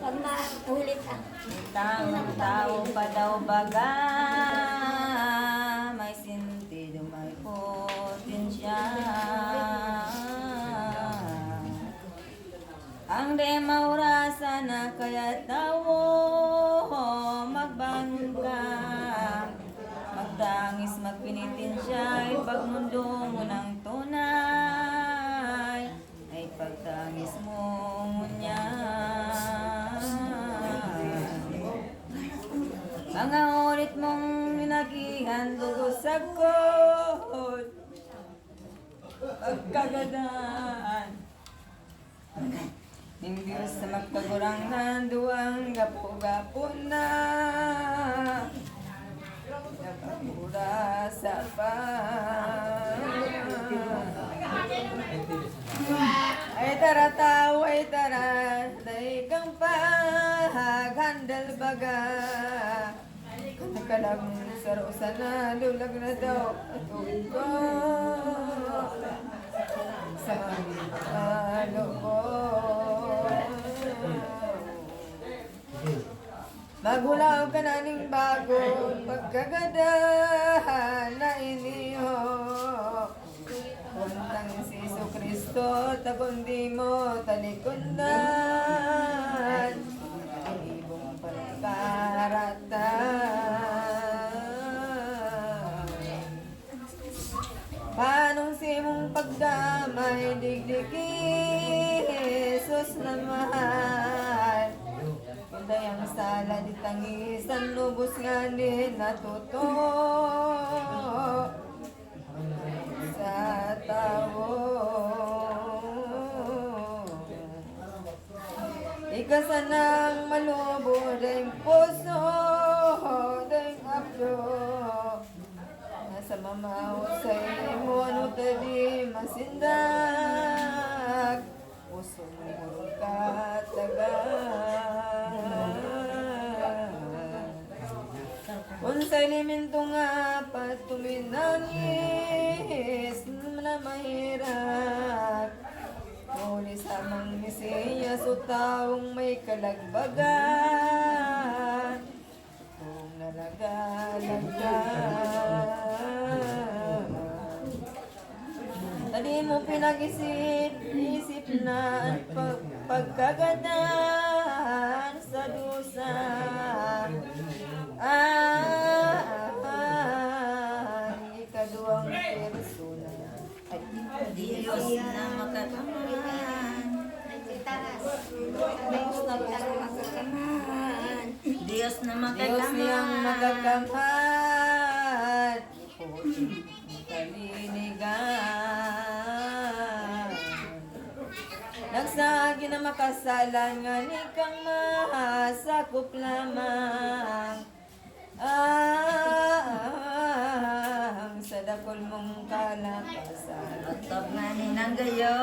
Pag maulit ah. Itang tao pa daw baga, may sentido, may potensya. Ang di maurasa na kaya tawo, magbangon ka, magtangis, magpinitin siya, ipagmundo mo ng tunay, ay pagtangis mo niya. Mga ulit mong minagihan, dugo sa kot, pagkagadaan. Hindi sa magkagurang nanduang gapo-gapo na napapura sa pa. Ay tara tao, ay tara, day kang paghandal baga. Nakalang sarusa na, lulag na daw atong ko. Sa ano ko. Maghulaw ka na ning bago, pagkagadahan na iniho. Kuntang si Jesu Kristo, tagundi mo talikundan. Ibong pagkaratan. Paanong simong pagdamay, digdigi, Jesus na mahal. Kunday ang sala di tangisan, lubos nga din natuto sa tao. Ikasanang malubo, dahing puso, dahing abdo. Nasa mamawot sa imo, ano tadi masindag. Puso mo murong katagan. Unsay liminto nga patuminangis na mahirap. Muli sa mang Mesiyas o taong may kalagbagan. Kung nalagalaga. Tadi mo pinag-isip na ang pagkagandaan sa dusa. Ikaduang persona. Diyos na makakaman. Diyos na Diyos niyang magkakamhan. Kalinigan. Nagsagi na makasalan nga ni kang mahasakop lamang. Ang sadakol mong kalakasan. Atop na ninang gayo.